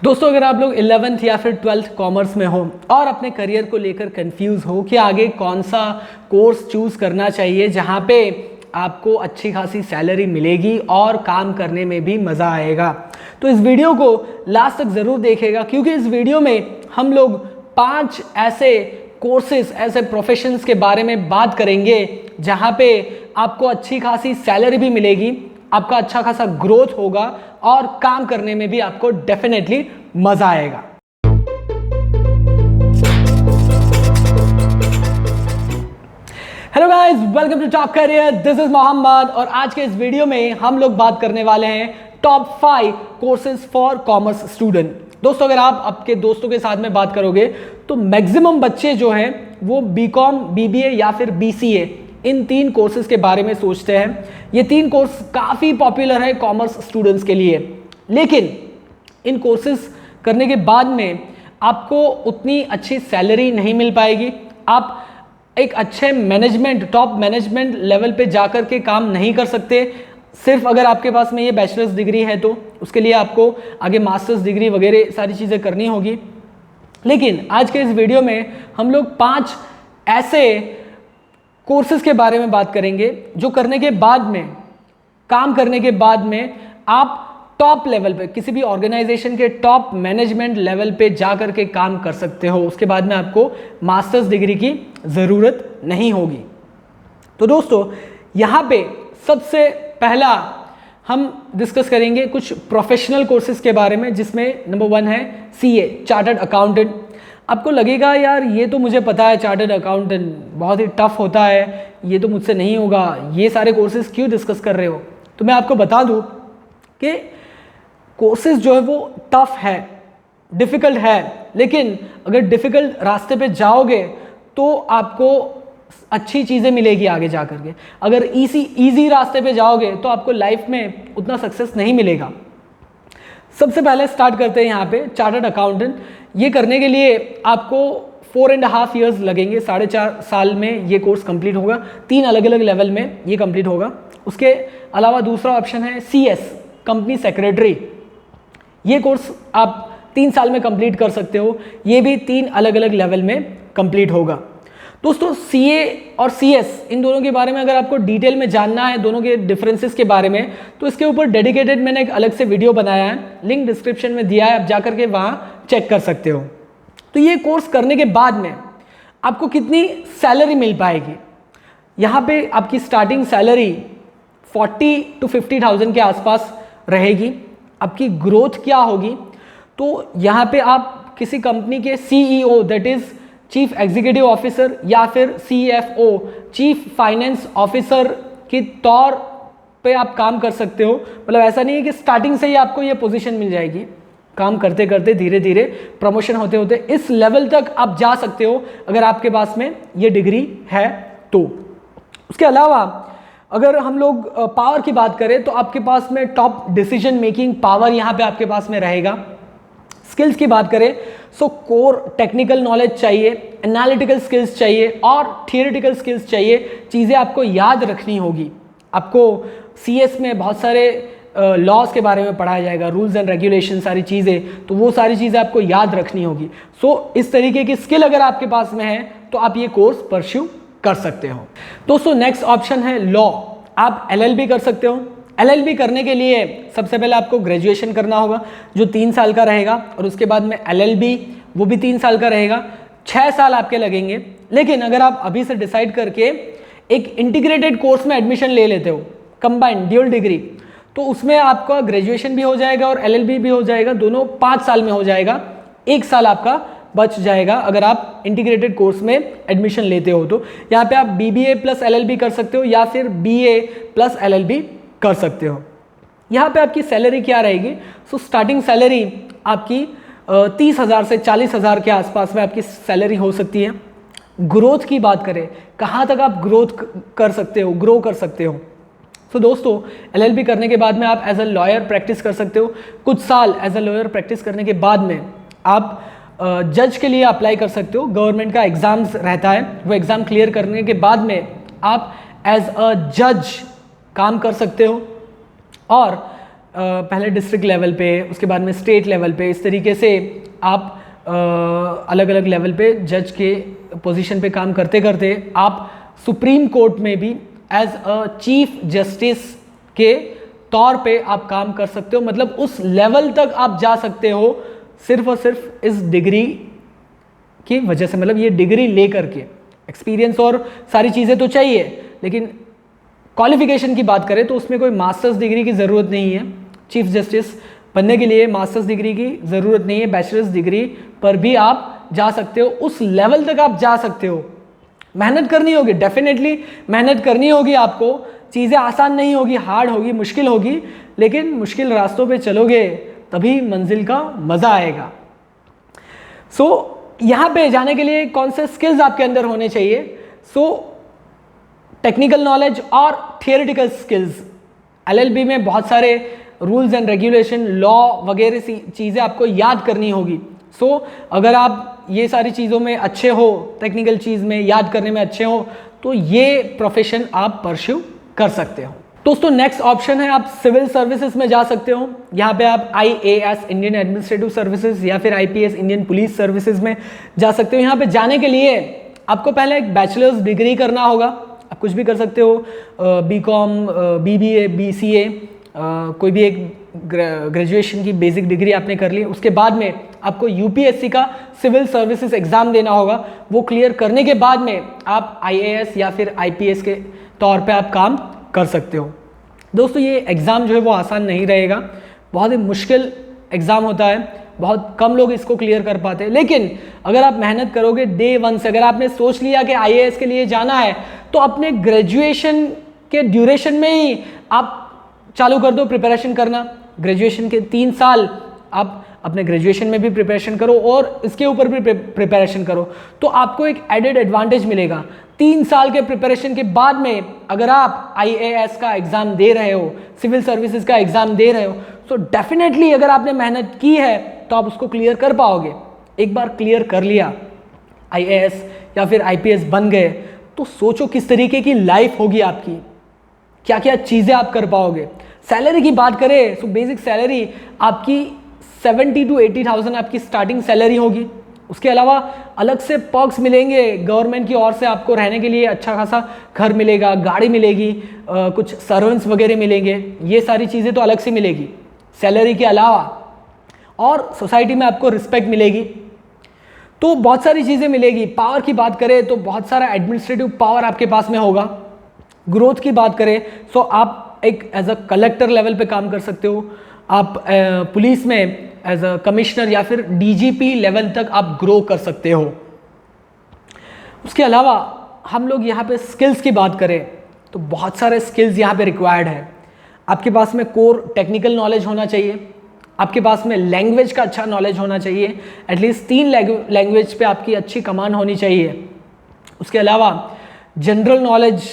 दोस्तों, अगर आप लोग 11th या फिर 12th कॉमर्स में हो और अपने करियर को लेकर कंफ्यूज हो कि आगे कौन सा कोर्स चूज करना चाहिए जहां पे आपको अच्छी खासी सैलरी मिलेगी और काम करने में भी मज़ा आएगा, तो इस वीडियो को लास्ट तक ज़रूर देखिएगा, क्योंकि इस वीडियो में हम लोग 5 ऐसे कोर्सेज, ऐसे प्रोफेशंस के बारे में बात करेंगे जहां पे आपको अच्छी खासी सैलरी भी मिलेगी, आपका अच्छा खासा ग्रोथ होगा और काम करने में भी आपको डेफिनेटली मजा आएगा। Hello guys, welcome to top career. This is Mohammed और आज के इस वीडियो में हम लोग बात करने वाले हैं top 5 courses for commerce student. दोस्तों, अगर आप आपके दोस्तों के साथ में बात करोगे तो मैक्सिमम बच्चे जो हैं वो बीकॉम, बीबीए या फिर बीसीए, इन 3 कोर्सेज के बारे में सोचते हैं। ये 3 कोर्स काफ़ी पॉपुलर है कॉमर्स स्टूडेंट्स के लिए, लेकिन इन कोर्सेज करने के बाद में आपको उतनी अच्छी सैलरी नहीं मिल पाएगी। आप एक अच्छे मैनेजमेंट, टॉप मैनेजमेंट लेवल पे जाकर के काम नहीं कर सकते। सिर्फ अगर आपके पास में ये बैचलर्स डिग्री है तो उसके लिए आपको आगे मास्टर्स डिग्री वगैरह सारी चीज़ें करनी होगी। लेकिन आज के इस वीडियो में हम लोग 5 ऐसे कोर्सेज के बारे में बात करेंगे जो करने के बाद में, काम करने के बाद में आप टॉप लेवल पे, किसी भी ऑर्गेनाइजेशन के टॉप मैनेजमेंट लेवल पे जा कर के काम कर सकते हो। उसके बाद में आपको मास्टर्स डिग्री की ज़रूरत नहीं होगी। तो दोस्तों, यहाँ पे सबसे पहला हम डिस्कस करेंगे कुछ प्रोफेशनल कोर्सेज के बारे में, जिसमें नंबर 1 है सीए, चार्टर्ड अकाउंटेंट। आपको लगेगा यार ये तो मुझे पता है, चार्टर्ड अकाउंटेंट बहुत ही टफ होता है, ये तो मुझसे नहीं होगा, ये सारे कोर्सेज क्यों डिस्कस कर रहे हो। तो मैं आपको बता दूं कि कोर्सेज जो है वो टफ है, डिफ़िकल्ट है, लेकिन अगर डिफ़िकल्ट रास्ते पे जाओगे तो आपको अच्छी चीज़ें मिलेगी आगे जा कर के। अगर इजी रास्ते पे जाओगे तो आपको लाइफ में उतना सक्सेस नहीं मिलेगा। सबसे पहले स्टार्ट करते हैं यहाँ पे चार्टर्ड अकाउंटेंट। ये करने के लिए आपको 4.5 ईयर्स लगेंगे, 4.5 साल में ये कोर्स कंप्लीट होगा। 3 अलग अलग लेवल में ये कंप्लीट होगा। उसके अलावा दूसरा ऑप्शन है सीएस, कंपनी सेक्रेटरी। ये कोर्स आप 3 साल में कंप्लीट कर सकते हो। ये भी 3 अलग अलग लेवल में कंप्लीट होगा। दोस्तों, सीए और सीएस, इन दोनों के बारे में अगर आपको डिटेल में जानना है, दोनों के डिफरेंसेस के बारे में, तो इसके ऊपर डेडिकेटेड मैंने एक अलग से वीडियो बनाया है, लिंक डिस्क्रिप्शन में दिया है, आप जाकर के वहाँ चेक कर सकते हो। तो ये कोर्स करने के बाद में आपको कितनी सैलरी मिल पाएगी, यहाँ पे आपकी स्टार्टिंग सैलरी 40 to 50,000 के आसपास रहेगी। आपकी ग्रोथ क्या होगी, तो यहाँ पे आप किसी कंपनी के CEO, that is chief executive officer, या फिर सीएफओ, चीफ फाइनेंस ऑफिसर के तौर पे आप काम कर सकते हो। मतलब ऐसा नहीं है कि स्टार्टिंग से ही आपको ये पोजीशन मिल जाएगी। काम करते करते धीरे धीरे प्रमोशन होते होते इस लेवल तक आप जा सकते हो अगर आपके पास में ये डिग्री है तो। उसके अलावा अगर हम लोग पावर की बात करें तो आपके पास में टॉप डिसीजन मेकिंग पावर यहाँ पे आपके पास में रहेगा। स्किल्स की बात करें सो कोर टेक्निकल नॉलेज चाहिए, एनालिटिकल स्किल्स चाहिए और थियोरेटिकल स्किल्स चाहिए। चीज़ें आपको याद रखनी होगी। आपको सीएस में बहुत सारे लॉज के बारे में पढ़ाया जाएगा, रूल्स एंड रेगुलेशन, सारी चीज़ें, तो वो सारी चीज़ें आपको याद रखनी होगी। सो इस तरीके की स्किल अगर आपके पास में है तो आप ये कोर्स परस्यू कर सकते हो। दोस्तों, नेक्स्ट ऑप्शन है लॉ। आप एलएलबी कर सकते हो। एलएलबी करने के लिए सबसे पहले आपको ग्रेजुएशन करना होगा जो 3 साल का रहेगा, और उसके बाद में एलएलबी वो भी 3 साल का रहेगा। 6 साल आपके लगेंगे। लेकिन अगर आप अभी से डिसाइड करके एक इंटीग्रेटेड कोर्स में एडमिशन ले लेते हो, कंबाइंड ड्यूल डिग्री, तो उसमें आपका ग्रेजुएशन भी हो जाएगा और एलएलबी भी हो जाएगा। दोनों 5 साल में हो जाएगा। 1 साल आपका बच जाएगा अगर आप इंटीग्रेटेड कोर्स में एडमिशन लेते हो। तो यहाँ पे आप बीबीए प्लस एलएलबी कर सकते हो या फिर बीए प्लस एलएलबी कर सकते हो। यहाँ पे आपकी सैलरी क्या रहेगी, सो स्टार्टिंग सैलरी आपकी 30,000 से 40,000 के आसपास में आपकी सैलरी हो सकती है। ग्रोथ की बात करें, कहाँ तक आप ग्रोथ कर सकते हो, ग्रो कर सकते हो। सो दोस्तों, एलएलबी करने के बाद में आप एज अ लॉयर प्रैक्टिस कर सकते हो। कुछ साल एज अ लॉयर प्रैक्टिस करने के बाद में आप जज के लिए अप्लाई कर सकते हो। गवर्नमेंट का एग्ज़ाम्स रहता है, वो एग्ज़ाम क्लियर करने के बाद में आप एज अ जज काम कर सकते हो। और पहले डिस्ट्रिक्ट लेवल पे, उसके बाद में स्टेट लेवल पे, इस तरीके से आप अलग अलग लेवल पे जज के पोजीशन पे काम करते करते आप सुप्रीम कोर्ट में भी एज अ चीफ जस्टिस के तौर पे आप काम कर सकते हो। मतलब उस लेवल तक आप जा सकते हो सिर्फ और सिर्फ इस डिग्री की वजह से। मतलब ये डिग्री लेकर के, एक्सपीरियंस और सारी चीज़ें तो चाहिए, लेकिन क्वालिफिकेशन की बात करें तो उसमें कोई मास्टर्स डिग्री की ज़रूरत नहीं है। चीफ जस्टिस बनने के लिए मास्टर्स डिग्री की ज़रूरत नहीं है, बैचलर्स डिग्री पर भी आप जा सकते हो, उस लेवल तक आप जा सकते हो। मेहनत करनी होगी, डेफिनेटली मेहनत करनी होगी आपको। चीज़ें आसान नहीं होगी, हार्ड होगी, मुश्किल होगी, लेकिन मुश्किल रास्तों पे चलोगे तभी मंजिल का मज़ा आएगा। यहाँ पे जाने के लिए कौन से स्किल्स आपके अंदर होने चाहिए? टेक्निकल नॉलेज और थियोरेटिकल स्किल्स। LLB में बहुत सारे रूल्स एंड रेगुलेशन, लॉ वगैरह चीज़ें आपको याद करनी होगी। अगर आप ये सारी चीज़ों में अच्छे हो, टेक्निकल चीज़ में याद करने में अच्छे हो, तो ये प्रोफेशन आप परस्यू कर सकते हो। दोस्तों नेक्स्ट ऑप्शन है, आप सिविल सर्विसेज में जा सकते हो। यहाँ पे आप IAS इंडियन एडमिनिस्ट्रेटिव सर्विसेज या फिर IPS इंडियन पुलिस सर्विसेज में जा सकते हो। यहाँ पे जाने के लिए आपको पहले एक बैचलर्स डिग्री करना होगा। आप कुछ भी कर सकते हो, BCom, BBA, BCA, कोई भी एक ग्रेजुएशन की बेसिक डिग्री आपने कर ली। उसके बाद में आपको UPSC का सिविल सर्विसेज एग्ज़ाम देना होगा। वो क्लियर करने के बाद में आप IAS या फिर IPS के तौर पे आप काम कर सकते हो। दोस्तों ये एग्ज़ाम जो है वो आसान नहीं रहेगा, बहुत ही मुश्किल एग्ज़ाम होता है, बहुत कम लोग इसको क्लियर कर पाते हैं। लेकिन अगर आप मेहनत करोगे डे वन से, अगर आपने सोच लिया कि IAS के लिए जाना है, तो अपने ग्रेजुएशन के ड्यूरेशन में ही आप चालू कर दो प्रिपरेशन करना। ग्रेजुएशन के 3 साल आप अपने ग्रेजुएशन में भी प्रिपरेशन करो और इसके ऊपर भी प्रिपरेशन करो, तो आपको एक एडेड एडवांटेज मिलेगा। 3 साल के प्रिपरेशन के बाद में अगर आप IAS का एग्ज़ाम दे रहे हो, सिविल सर्विसेज का एग्ज़ाम दे रहे हो, तो डेफिनेटली अगर आपने मेहनत की है तो आप उसको क्लियर कर पाओगे। एक बार क्लियर कर लिया, IAS या फिर IPS बन गए, तो सोचो किस तरीके की लाइफ होगी आपकी, क्या क्या चीज़ें आप कर पाओगे। सैलरी की बात करें तो बेसिक सैलरी आपकी 70 to 80,000 आपकी स्टार्टिंग सैलरी होगी। उसके अलावा अलग से पर्क्स मिलेंगे गवर्नमेंट की ओर से, आपको रहने के लिए अच्छा खासा घर मिलेगा, गाड़ी मिलेगी, कुछ सर्वेंट्स वगैरह मिलेंगे, ये सारी चीज़ें तो अलग से मिलेगी सैलरी के अलावा। और सोसाइटी में आपको रिस्पेक्ट मिलेगी, तो बहुत सारी चीज़ें मिलेगी। पावर की बात करें तो बहुत सारा एडमिनिस्ट्रेटिव पावर आपके पास में होगा। ग्रोथ की बात करें तो आप एक एज अ कलेक्टर लेवल पे काम कर सकते हो, आप पुलिस में एज अ कमिश्नर या फिर DGP लेवल तक आप ग्रो कर सकते हो। उसके अलावा हम लोग यहाँ पे स्किल्स की बात करें तो बहुत सारे स्किल्स यहाँ पे रिक्वायर्ड है। आपके पास में कोर टेक्निकल नॉलेज होना चाहिए, आपके पास में लैंग्वेज का अच्छा नॉलेज होना चाहिए, एटलीस्ट 3 लैंग्वेज पे आपकी अच्छी कमांड होनी चाहिए। उसके अलावा जनरल नॉलेज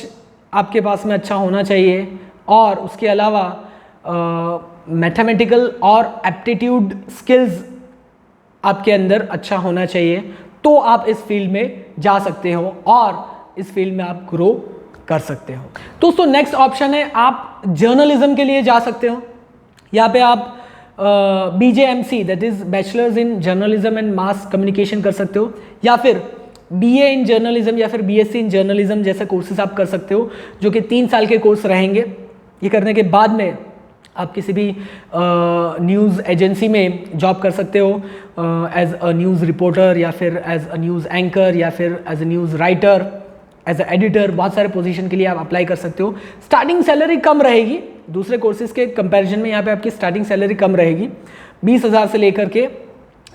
आपके पास में अच्छा होना चाहिए, और उसके अलावा मैथमेटिकल और एप्टीट्यूड स्किल्स आपके अंदर अच्छा होना चाहिए, तो आप इस फील्ड में जा सकते हो और इस फील्ड में आप ग्रो कर सकते हो। दोस्तों नेक्स्ट ऑप्शन है, आप जर्नलिज्म के लिए जा सकते हो। यहाँ पे आप BJMC that is bachelors in journalism and mass communication कर सकते हो, या फिर BA इन जर्नलिज्म या फिर BSc इन जर्नलिज्म जैसे कोर्सेज आप कर सकते हो, जो कि 3 साल के कोर्स रहेंगे। ये करने के बाद में आप किसी भी न्यूज़ एजेंसी में जॉब कर सकते हो एज अ न्यूज़ रिपोर्टर या फिर एज अ न्यूज़ एंकर या फिर as a news writer, as a editor. बहुत सारे पोजीशन के लिए आप अप्लाई कर सकते हो। स्टार्टिंग सैलरी कम रहेगी, दूसरे कोर्सेज के कंपैरिजन में यहाँ पे आपकी स्टार्टिंग सैलरी कम रहेगी, 20,000 से लेकर के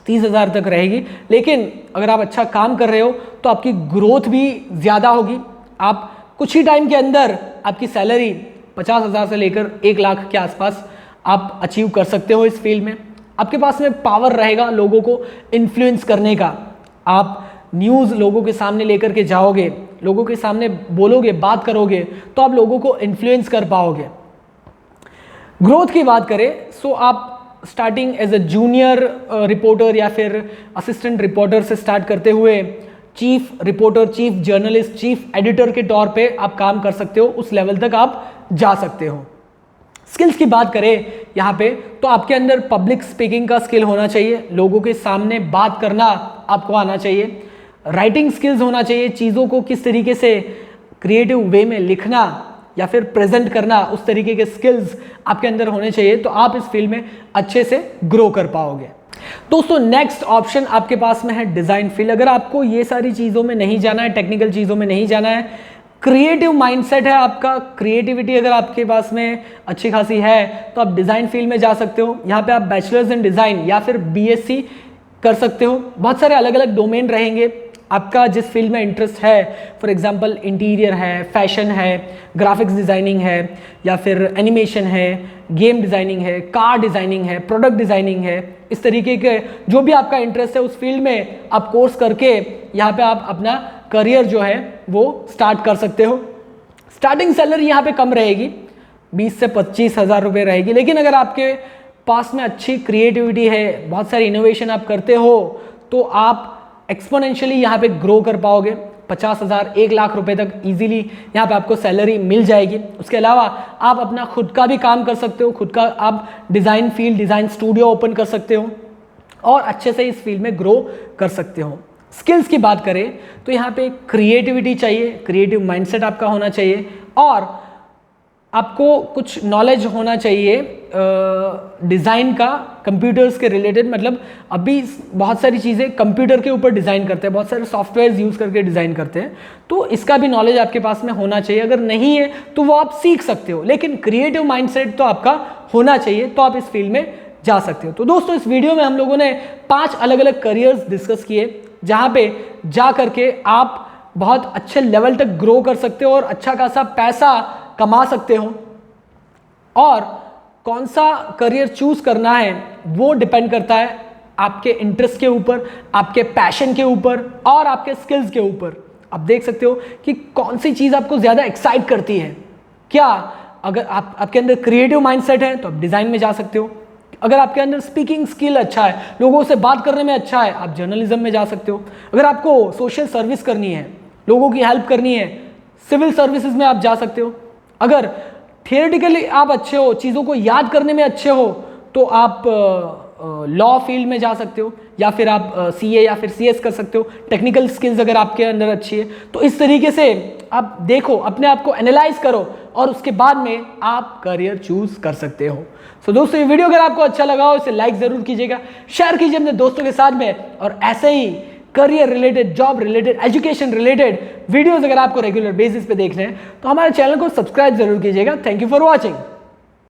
30,000 तक रहेगी। लेकिन अगर आप अच्छा काम कर रहे हो तो आपकी ग्रोथ भी ज़्यादा होगी। आप कुछ ही टाइम के अंदर आपकी सैलरी 50,000 से लेकर 1 लाख के आसपास आप अचीव कर सकते हो इस फील्ड में। आपके पास में पावर रहेगा लोगों को इन्फ्लुएंस करने का। आप न्यूज़ लोगों के सामने लेकर के जाओगे, लोगों के सामने बोलोगे, बात करोगे, तो आप लोगों को इन्फ्लुएंस कर पाओगे। ग्रोथ की बात करें तो आप starting as a junior reporter या फिर असिस्टेंट रिपोर्टर से स्टार्ट करते हुए chief reporter, chief journalist, chief editor के तौर पे आप काम कर सकते हो, उस लेवल तक आप जा सकते हो। स्किल्स की बात करें यहाँ पे तो आपके अंदर पब्लिक स्पीकिंग का स्किल होना चाहिए, लोगों के सामने बात करना आपको आना चाहिए, राइटिंग स्किल्स होना चाहिए, चीज़ों को किस तरीके से क्रिएटिव वे में लिखना या फिर प्रेजेंट करना, उस तरीके के स्किल्स आपके अंदर होने चाहिए, तो आप इस फील्ड में अच्छे से ग्रो कर पाओगे। दोस्तों नेक्स्ट ऑप्शन आपके पास में है डिज़ाइन फील्ड। अगर आपको ये सारी चीज़ों में नहीं जाना है, टेक्निकल चीज़ों में नहीं जाना है, क्रिएटिव माइंडसेट है आपका, क्रिएटिविटी अगर आपके पास में अच्छी खासी है, तो आप डिज़ाइन फील्ड में जा सकते हो। यहाँ पे आप बैचलर्स इन डिज़ाइन या फिर बीएससी कर सकते हो। बहुत सारे अलग अलग डोमेन रहेंगे, आपका जिस फील्ड में इंटरेस्ट है, फॉर एग्जांपल इंटीरियर है, फैशन है, ग्राफिक्स डिज़ाइनिंग है, या फिर एनिमेशन है, गेम डिज़ाइनिंग है, कार डिज़ाइनिंग है, प्रोडक्ट डिज़ाइनिंग है, इस तरीके के जो भी आपका इंटरेस्ट है उस फील्ड में आप कोर्स करके यहाँ पे आप अपना करियर जो है वो स्टार्ट कर सकते हो। स्टार्टिंग सैलरी यहाँ पे कम रहेगी, 20 से 25 हज़ार रुपये रहेगी, लेकिन अगर आपके पास में अच्छी क्रिएटिविटी है, बहुत सारी इनोवेशन आप करते हो, तो आप एक्सपोनेंशियली यहाँ पे ग्रो कर पाओगे। 50,000 1 लाख रुपए तक इजीली यहाँ पे आपको सैलरी मिल जाएगी। उसके अलावा आप अपना खुद का भी काम कर सकते हो, खुद का आप design field, design studio open कर सकते हो और अच्छे से इस फील्ड में ग्रो कर सकते हो। स्किल्स की बात करें तो यहाँ पे क्रिएटिविटी चाहिए, क्रिएटिव माइंडसेट आपका होना चाहिए और आपको कुछ नॉलेज होना चाहिए डिज़ाइन का, कंप्यूटर्स के रिलेटेड। मतलब अभी बहुत सारी चीज़ें कंप्यूटर के ऊपर डिज़ाइन करते हैं, बहुत सारे सॉफ्टवेयर यूज़ करके डिज़ाइन करते हैं, तो इसका भी नॉलेज आपके पास में होना चाहिए। अगर नहीं है तो वो आप सीख सकते हो, लेकिन क्रिएटिव माइंडसेट तो आपका होना चाहिए, तो आप इस फील्ड में जा सकते हो। तो दोस्तों इस वीडियो में हम लोगों ने 5 अलग अलग करियर्स डिस्कस किए, जहाँ पे जा करके आप बहुत अच्छे लेवल तक ग्रो कर सकते हो और अच्छा खासा पैसा कमा सकते हो। और कौन सा करियर चूज करना है वो डिपेंड करता है आपके इंटरेस्ट के ऊपर, आपके पैशन के ऊपर और आपके स्किल्स के ऊपर। आप देख सकते हो कि कौन सी चीज़ आपको ज़्यादा एक्साइट करती है। क्या अगर आपके अंदर क्रिएटिव माइंडसेट है तो आप डिज़ाइन में जा सकते हो। अगर आपके अंदर स्पीकिंग स्किल अच्छा है, लोगों से बात करने में अच्छा है, आप जर्नलिज्म में जा सकते हो। अगर आपको सोशल सर्विस करनी है, लोगों की हेल्प करनी है, सिविल सर्विसेज में आप जा सकते हो। अगर थियोरेटिकली आप अच्छे हो, चीज़ों को याद करने में अच्छे हो, तो आप लॉ फील्ड में जा सकते हो, या फिर आप सीए या फिर सीएस कर सकते हो। टेक्निकल स्किल्स अगर आपके अंदर अच्छी है तो इस तरीके से आप देखो, अपने आप को एनालाइज करो और उसके बाद में आप करियर चूज कर सकते हो। सो दोस्तों ये वीडियो अगर आपको अच्छा लगा हो इसे लाइक ज़रूर कीजिएगा, शेयर कीजिए अपने दोस्तों के साथ में, और ऐसे ही career related, job related, education related videos अगर आपको रेगुलर बेसिस पे देखने हैं तो हमारे चैनल को सब्सक्राइब जरूर कीजिएगा। Thank you for watching.